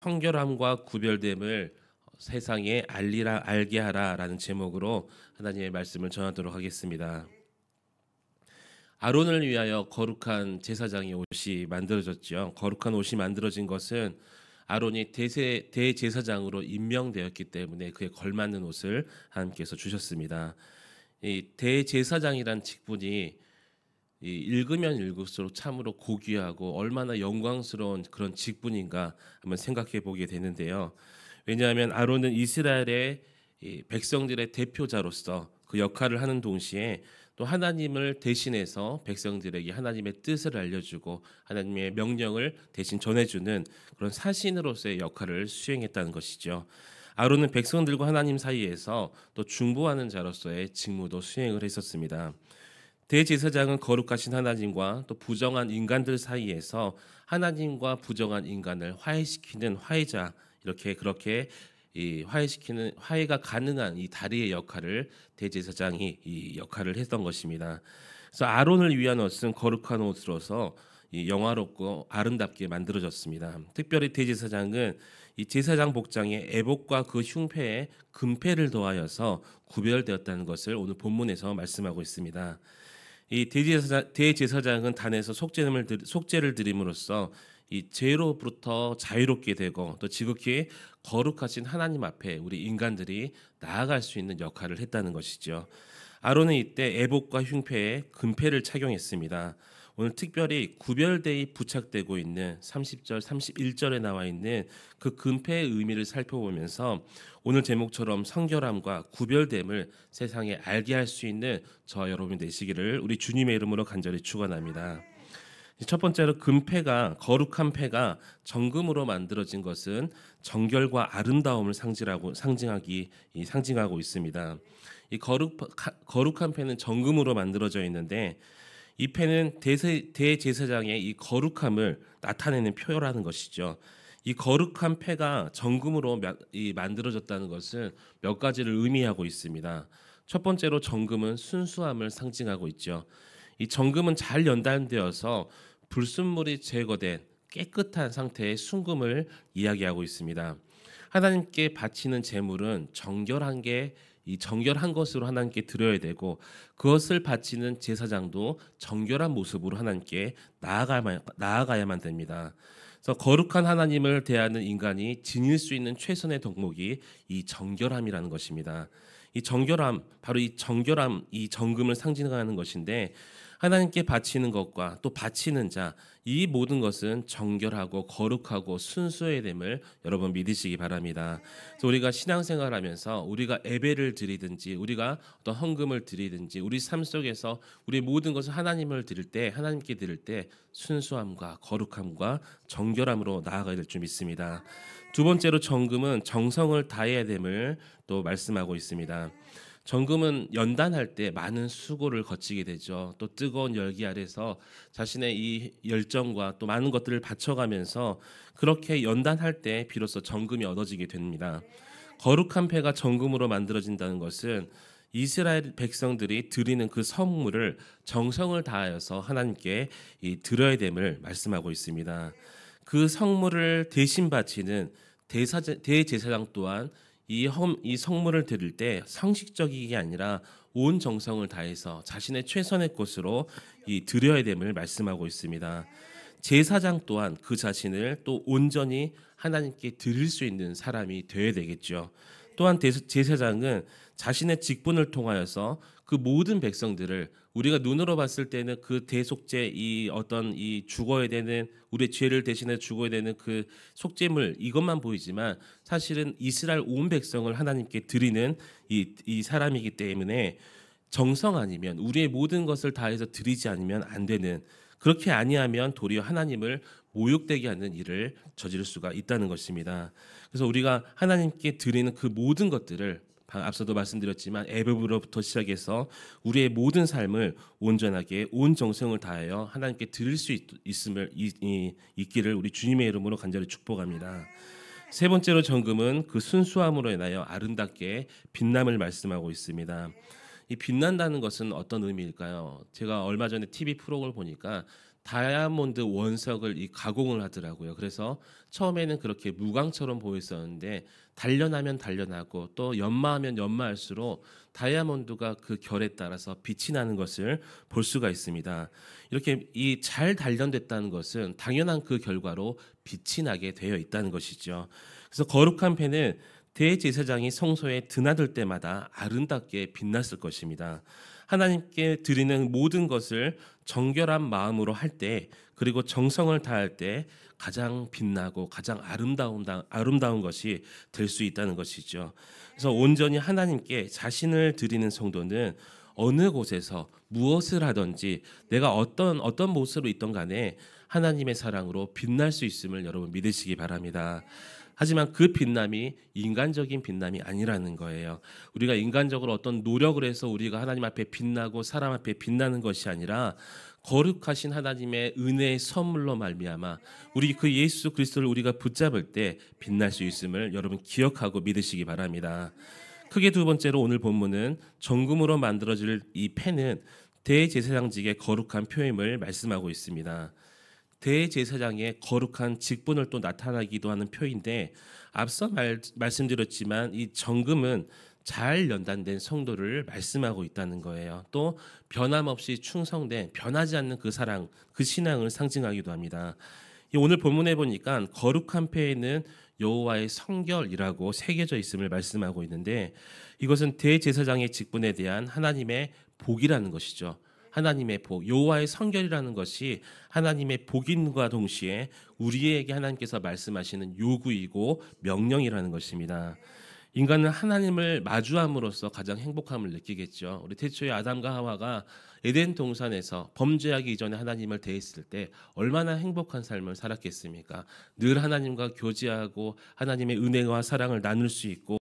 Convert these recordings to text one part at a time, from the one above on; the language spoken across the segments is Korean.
청결함과 구별됨을 세상에 알게 하라라는 제목으로 하나님의 말씀을 전하도록 하겠습니다. 아론을 위하여 거룩한 제사장의 옷이 만들어졌죠. 거룩한 옷이 만들어진 것은 아론이 대제사장으로 임명되었기 때문에 그에 걸맞는 옷을 하나님께서 주셨습니다. 이 대제사장이란 직분이 읽으면 읽을수록 참으로 고귀하고 얼마나 영광스러운 그런 직분인가 한번 생각해 보게 되는데요. 왜냐하면 아론은 이스라엘의 이 백성들의 대표자로서 그 역할을 하는 동시에 또 하나님을 대신해서 백성들에게 하나님의 뜻을 알려주고 하나님의 명령을 대신 전해주는 그런 사신으로서의 역할을 수행했다는 것이죠. 아론은 백성들과 하나님 사이에서 또 중보하는 자로서의 직무도 수행을 했었습니다. 대제사장은 거룩하신 하나님과 또 부정한 인간들 사이에서 하나님과 부정한 인간을 화해시키는 화해자, 이렇게 그렇게 이 화해시키는 화해가 가능한 이 다리의 역할을 대제사장이 이 역할을 했던 것입니다. 그래서 아론을 위한 옷은 거룩한 옷으로서 이 영화롭고 아름답게 만들어졌습니다. 특별히 대제사장은 이 제사장 복장에 에봇과 그 흉패에 금패를 더하여서 구별되었다는 것을 오늘 본문에서 말씀하고 있습니다. 이 대제사장은 단에서 속죄를 드림으로써 이 죄로부터 자유롭게 되고 또 지극히 거룩하신 하나님 앞에 우리 인간들이 나아갈 수 있는 역할을 했다는 것이죠. 아론은 이때 에봇과 흉패에 금패를 착용했습니다. 오늘 특별히 구별되이 부착되고 있는 30절, 31절에 나와 있는 그 금패의 의미를 살펴보면서 오늘 제목처럼 성결함과 구별됨을 세상에 알게 할 수 있는 저와 여러분이 되시기를 우리 주님의 이름으로 간절히 축원합니다. 첫 번째로 금패가 거룩한 패가 정금으로 만들어진 것은 정결과 아름다움을 상징하고 있습니다. 이 거룩한 패는 정금으로 만들어져 있는데 이 패는 대제사장의 이 거룩함을 나타내는 표현하는 것이죠. 이 거룩한 패가 정금으로 만들어졌다는 것은 몇 가지를 의미하고 있습니다. 첫 번째로 정금은 순수함을 상징하고 있죠. 이 정금은 잘 연단되어서 불순물이 제거된 깨끗한 상태의 순금을 이야기하고 있습니다. 하나님께 바치는 제물은 정결한 것으로 하나님께 드려야 되고 그것을 바치는 제사장도 정결한 모습으로 하나님께 나아가야만 됩니다. 그래서 거룩한 하나님을 대하는 인간이 지닐 수 있는 최선의 덕목이 이 정결함이라는 것입니다. 이 정결함, 바로 이 정결함, 이 정금을 상징하는 것인데 하나님께 바치는 것과 또 바치는 자, 이 모든 것은 정결하고 거룩하고 순수해야 됨을 여러분 믿으시기 바랍니다. 그래서 우리가 신앙생활하면서 우리가 예배를 드리든지 우리가 어떤 헌금을 드리든지 우리 삶 속에서 우리 모든 것을 하나님께 드릴 때 순수함과 거룩함과 정결함으로 나아가야 될 줄 믿습니다. 두 번째로 정금은 정성을 다해야 됨을 또 말씀하고 있습니다. 정금은 연단할 때 많은 수고를 거치게 되죠. 또 뜨거운 열기 아래서 자신의 이 열정과 또 많은 것들을 바쳐가면서 그렇게 연단할 때 비로소 정금이 얻어지게 됩니다. 거룩한 패가 정금으로 만들어진다는 것은 이스라엘 백성들이 드리는 그 성물을 정성을 다하여서 하나님께 드려야 됨을 말씀하고 있습니다. 그 성물을 대신 바치는 대제사장 또한 이 성물을 드릴 때 상식적이게 아니라 온 정성을 다해서 자신의 최선의 것으로 드려야 됨을 말씀하고 있습니다. 제사장 또한 그 자신을 또 온전히 하나님께 드릴 수 있는 사람이 되어야 되겠죠. 또한 제사장은 자신의 직분을 통하여서 그 모든 백성들을 우리가 눈으로 봤을 때는 그 대속죄 이 죽어야 되는 우리의 죄를 대신해 죽어야 되는 그 속죄물 이것만 보이지만 사실은 이스라엘 온 백성을 하나님께 드리는 이 사람이기 때문에 정성 아니면 우리의 모든 것을 다해서 드리지 않으면 안 되는, 그렇게 아니하면 도리어 하나님을 모욕되게 하는 일을 저지를 수가 있다는 것입니다. 그래서 우리가 하나님께 드리는 그 모든 것들을 앞서도 말씀드렸지만 애굽으로부터 시작해서 우리의 모든 삶을 온전하게 온 정성을 다하여 하나님께 드릴 수 있기를 우리 주님의 이름으로 간절히 축복합니다. 세 번째로 정금은 그 순수함으로 인하여 아름답게 빛남을 말씀하고 있습니다. 이 빛난다는 것은 어떤 의미일까요? 제가 얼마 전에 TV 프로그램을 보니까 다이아몬드 원석을 이 가공을 하더라고요. 그래서 처음에는 그렇게 무광처럼 보였었는데 단련하면 단련하고 또 연마하면 연마할수록 다이아몬드가 그 결에 따라서 빛이 나는 것을 볼 수가 있습니다. 이렇게 이 잘 단련됐다는 것은 당연한 그 결과로 빛이 나게 되어 있다는 것이죠. 그래서 거룩한 패는 대제사장이 성소에 드나들 때마다 아름답게 빛났을 것입니다. 하나님께 드리는 모든 것을 정결한 마음으로 할 때, 그리고 정성을 다할 때 가장 빛나고 가장 아름다운 것이 될 수 있다는 것이죠. 그래서 온전히 하나님께 자신을 드리는 성도는 어느 곳에서 무엇을 하든지 내가 어떤 모습으로 있던 간에 하나님의 사랑으로 빛날 수 있음을 여러분 믿으시기 바랍니다. 하지만 그 빛남이 인간적인 빛남이 아니라는 거예요. 우리가 인간적으로 어떤 노력을 해서 우리가 하나님 앞에 빛나고 사람 앞에 빛나는 것이 아니라 거룩하신 하나님의 은혜의 선물로 말미암아 우리 그 예수 그리스도를 우리가 붙잡을 때 빛날 수 있음을 여러분 기억하고 믿으시기 바랍니다. 크게 두 번째로 오늘 본문은 정금으로 만들어질 이 펜은 대제사장직의 거룩한 표임을 말씀하고 있습니다. 대제사장의 거룩한 직분을 또 나타나기도 하는 표인데 앞서 말씀드렸지만 이 정금은 잘 연단된 성도를 말씀하고 있다는 거예요. 또 변함없이 충성된 변하지 않는 그 사랑, 그 신앙을 상징하기도 합니다. 오늘 본문에 보니까 거룩한 패에는 여호와의 성결이라고 새겨져 있음을 말씀하고 있는데 이것은 대제사장의 직분에 대한 하나님의 복이라는 것이죠. 하나님의 복, 여호와의 성결이라는 것이 하나님의 복인과 동시에 우리에게 하나님께서 말씀하시는 요구이고 명령이라는 것입니다. 인간은 하나님을 마주함으로써 가장 행복함을 느끼겠죠. 우리 태초에 아담과 하와가 에덴 동산에서 범죄하기 이전에 하나님을 대했을 때 얼마나 행복한 삶을 살았겠습니까? 늘 하나님과 교제하고 하나님의 은혜와 사랑을 나눌 수 있고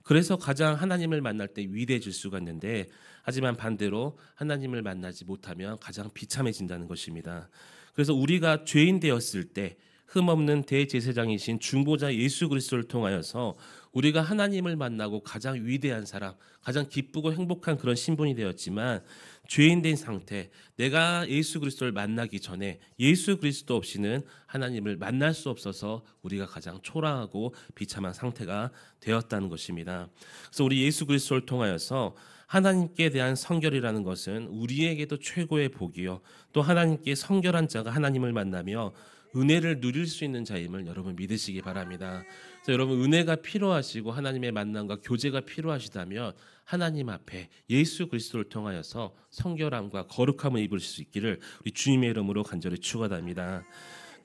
그래서 가장 하나님을 만날 때 위대해질 수가 있는데 하지만 반대로 하나님을 만나지 못하면 가장 비참해진다는 것입니다. 그래서 우리가 죄인 되었을 때 흠없는 대제사장이신 중보자 예수 그리스도를 통하여서 우리가 하나님을 만나고 가장 위대한 사람, 가장 기쁘고 행복한 그런 신분이 되었지만 죄인 된 상태, 내가 예수 그리스도를 만나기 전에 예수 그리스도 없이는 하나님을 만날 수 없어서 우리가 가장 초라하고 비참한 상태가 되었다는 것입니다. 그래서 우리 예수 그리스도를 통하여서 하나님께 대한 성결이라는 것은 우리에게도 최고의 복이요. 또 하나님께 성결한 자가 하나님을 만나며 은혜를 누릴 수 있는 자임을 여러분 믿으시기 바랍니다. 그래서 여러분 은혜가 필요하시고 하나님의 만남과 교제가 필요하시다면 하나님 앞에 예수 그리스도를 통하여서 성결함과 거룩함을 입을 수 있기를 우리 주님의 이름으로 간절히 축원합니다.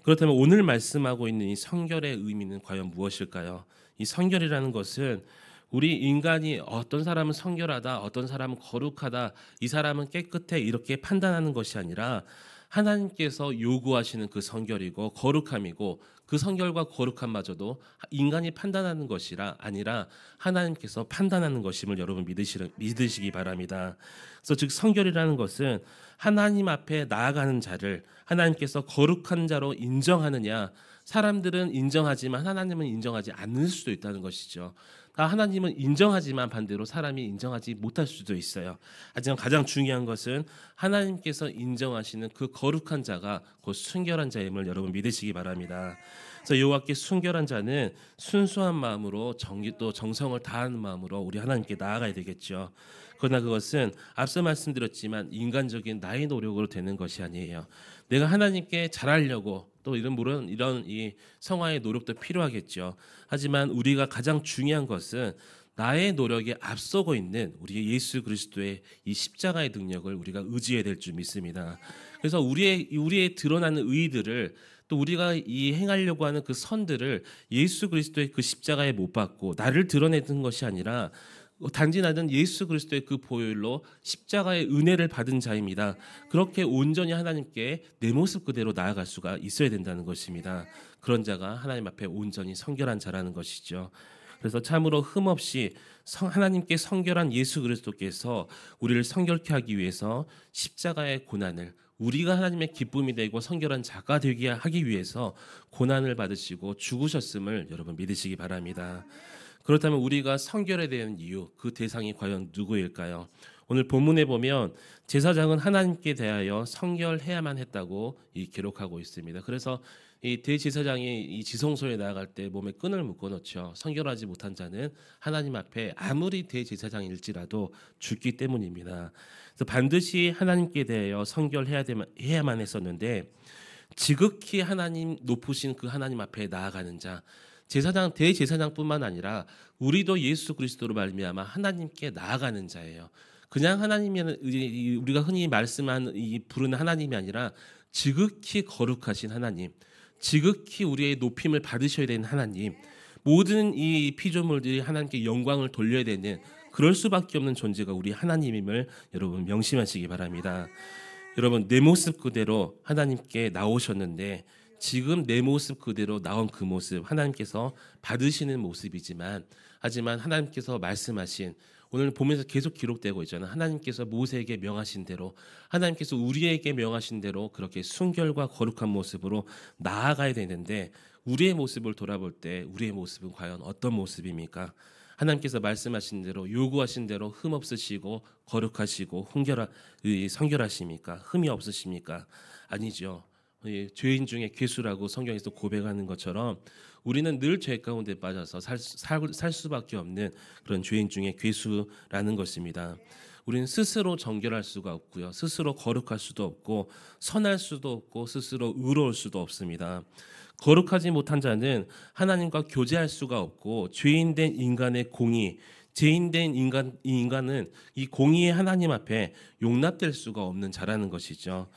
그렇다면 오늘 말씀하고 있는 이 성결의 의미는 과연 무엇일까요? 이 성결이라는 것은 우리 인간이 어떤 사람은 성결하다, 어떤 사람은 거룩하다, 이 사람은 깨끗해 이렇게 판단하는 것이 아니라 하나님께서 요구하시는 그 성결이고 거룩함이고 그 성결과 거룩함마저도 인간이 판단하는 것이라 아니라 하나님께서 판단하는 것임을 여러분 믿으시기 바랍니다. 그래서 즉 성결이라는 것은 하나님 앞에 나아가는 자를 하나님께서 거룩한 자로 인정하느냐, 사람들은 인정하지만 하나님은 인정하지 않을 수도 있다는 것이죠. 하나님은 인정하지만 반대로 사람이 인정하지 못할 수도 있어요. 하지만 가장 중요한 것은 하나님께서 인정하시는 그 거룩한 자가 곧 순결한 자임을 여러분 믿으시기 바랍니다. 그래서 여호와께 순결한 자는 순수한 마음으로 또 정성을 다하는 마음으로 우리 하나님께 나아가야 되겠죠. 그러나 그것은 앞서 말씀드렸지만 인간적인 나의 노력으로 되는 것이 아니에요. 내가 하나님께 잘하려고 또 물론 이런 이 성화의 노력도 필요하겠죠. 하지만 우리가 가장 중요한 것은 나의 노력에 앞서고 있는 우리 예수 그리스도의 이 십자가의 능력을 우리가 의지해야 될 줄 믿습니다. 그래서 우리의 드러나는 의들을 또 우리가 이 행하려고 하는 그 선들을 예수 그리스도의 그 십자가에 못 박고 나를 드러내는 것이 아니라 단지 나는 예수 그리스도의 그 보혈로 십자가의 은혜를 받은 자입니다. 그렇게 온전히 하나님께 내 모습 그대로 나아갈 수가 있어야 된다는 것입니다. 그런 자가 하나님 앞에 온전히 성결한 자라는 것이죠. 그래서 참으로 흠없이 하나님께 성결한 예수 그리스도께서 우리를 성결케 하기 위해서 십자가의 고난을 우리가 하나님의 기쁨이 되고 성결한 자가 되게 하기 위해서 고난을 받으시고 죽으셨음을 여러분 믿으시기 바랍니다. 그렇다면 우리가 성결에 대한 이유, 그 대상이 과연 누구일까요? 오늘 본문에 보면 제사장은 하나님께 대하여 성결해야만 했다고 기록하고 있습니다. 그래서 이 대제사장이 이 지성소에 나아갈 때 몸에 끈을 묶어 놓죠. 성결하지 못한 자는 하나님 앞에 아무리 대제사장일지라도 죽기 때문입니다. 그래서 반드시 하나님께 대하여 해야만 했었는데, 지극히 하나님 높으신 그 하나님 앞에 나아가는 자, 제사장 대제사장뿐만 아니라 우리도 예수 그리스도로 말미암아 하나님께 나아가는 자예요. 그냥 하나님이 우리가 흔히 부르는 하나님이 아니라 지극히 거룩하신 하나님, 지극히 우리의 높임을 받으셔야 되는 하나님, 모든 이 피조물들이 하나님께 영광을 돌려야 되는, 그럴 수밖에 없는 존재가 우리 하나님임을 여러분 명심하시기 바랍니다. 여러분, 내 모습 그대로 하나님께 나오셨는데, 지금 내 모습 그대로 나온 그 모습 하나님께서 받으시는 모습이지만, 하지만 하나님께서 말씀하신, 오늘 보면서 계속 기록되고 있잖아요. 하나님께서 모세에게 명하신 대로, 하나님께서 우리에게 명하신 대로 그렇게 순결과 거룩한 모습으로 나아가야 되는데, 우리의 모습을 돌아볼 때 우리의 모습은 과연 어떤 모습입니까? 하나님께서 말씀하신 대로, 요구하신 대로 흠 없으시고 거룩하시고 성결하십니까? 흠이 없으십니까? 아니죠. 죄인 중에 괴수라고 성경에서 고백하는 것처럼 우리는 늘 죄 가운데 빠져서 살 수밖에 없는 그런 죄인 중에 괴수라는 것입니다. 우리는 스스로 정결할 수가 없고요, 스스로 거룩할 수도 없고, 선할 수도 없고, 스스로 의로울 수도 없습니다. 거룩하지 못한 자는 하나님과 교제할 수가 없고, 죄인된 인간의 공의, 죄인된 인간은 이 공의의 하나님 앞에 용납될 수가 없는 자라는 것이죠.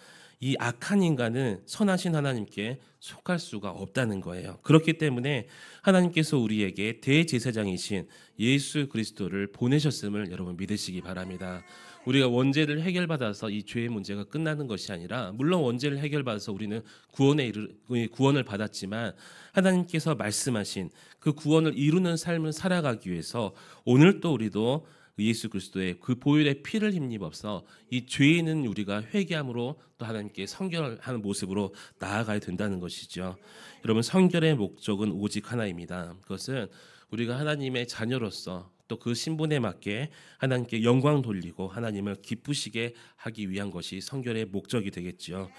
이 악한 인간은 선하신 하나님께 속할 수가 없다는 거예요. 그렇기 때문에 하나님께서 우리에게 대제사장이신 예수 그리스도를 보내셨음을 여러분 믿으시기 바랍니다. 우리가 원죄를 해결받아서 이 죄의 문제가 끝나는 것이 아니라, 물론 원죄를 해결받아서 우리는 구원을 받았지만, 하나님께서 말씀하신 그 구원을 이루는 삶을 살아가기 위해서 오늘 또 우리도 예수 그리스도의 그 보혈의 피를 힘입어서 이 죄 있는 우리가 회개함으로 또 하나님께 성결하는 모습으로 나아가야 된다는 것이죠. 여러분, 성결의 목적은 오직 하나입니다. 그것은 우리가 하나님의 자녀로서 또 그 신분에 맞게 하나님께 영광 돌리고 하나님을 기쁘시게 하기 위한 것이 성결의 목적이 되겠죠.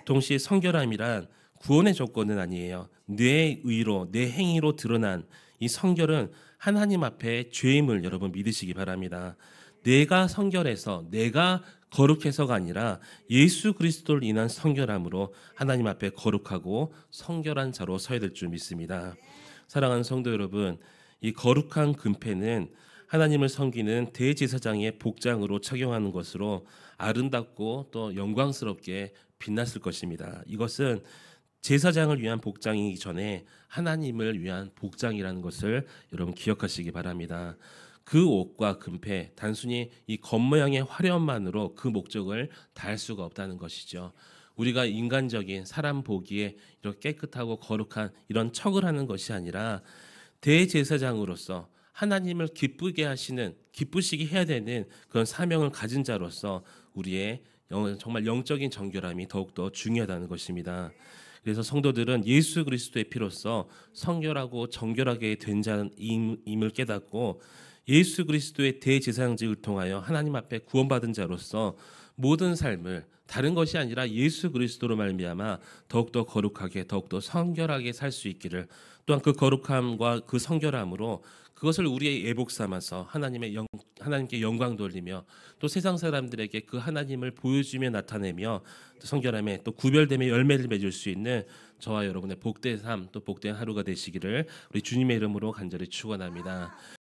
동시에 성결함이란 구원의 조건은 아니에요. 내 의로, 내 행위로 드러난 이 성결은 하나님 앞에 죄임을 여러분 믿으시기 바랍니다. 내가 성결해서, 내가 거룩해서가 아니라 예수 그리스도를 인한 성결함으로 하나님 앞에 거룩하고 성결한 자로 서야 될 줄 믿습니다. 사랑하는 성도 여러분, 이 거룩한 금패는 하나님을 섬기는 대제사장의 복장으로 착용하는 것으로 아름답고 또 영광스럽게 빛났을 것입니다. 이것은 제사장을 위한 복장이기 전에 하나님을 위한 복장이라는 것을 여러분 기억하시기 바랍니다. 그 옷과 금패, 단순히 이 겉모양의 화려함만으로 그 목적을 다할 수가 없다는 것이죠. 우리가 인간적인 사람 보기에 이렇게 깨끗하고 거룩한 이런 척을 하는 것이 아니라, 대제사장으로서 하나님을 기쁘시게 해야 되는 그런 사명을 가진 자로서 우리의 정말 영적인 정결함이 더욱더 중요하다는 것입니다. 그래서 성도들은 예수 그리스도의 피로써 성결하고 정결하게 된 자임을 깨닫고, 예수 그리스도의 대제사장직을 통하여 하나님 앞에 구원받은 자로서 모든 삶을 다른 것이 아니라 예수 그리스도로 말미암아 더욱더 거룩하게, 더욱더 성결하게 살 수 있기를, 또한 그 거룩함과 그 성결함으로 그것을 우리의 예복 삼아서 하나님께 영광 돌리며 또 세상 사람들에게 그 하나님을 보여주며 나타내며 또 성결함에 또 구별됨의 열매를 맺을 수 있는 저와 여러분의 복된 삶, 또 복된 하루가 되시기를 우리 주님의 이름으로 간절히 축원합니다.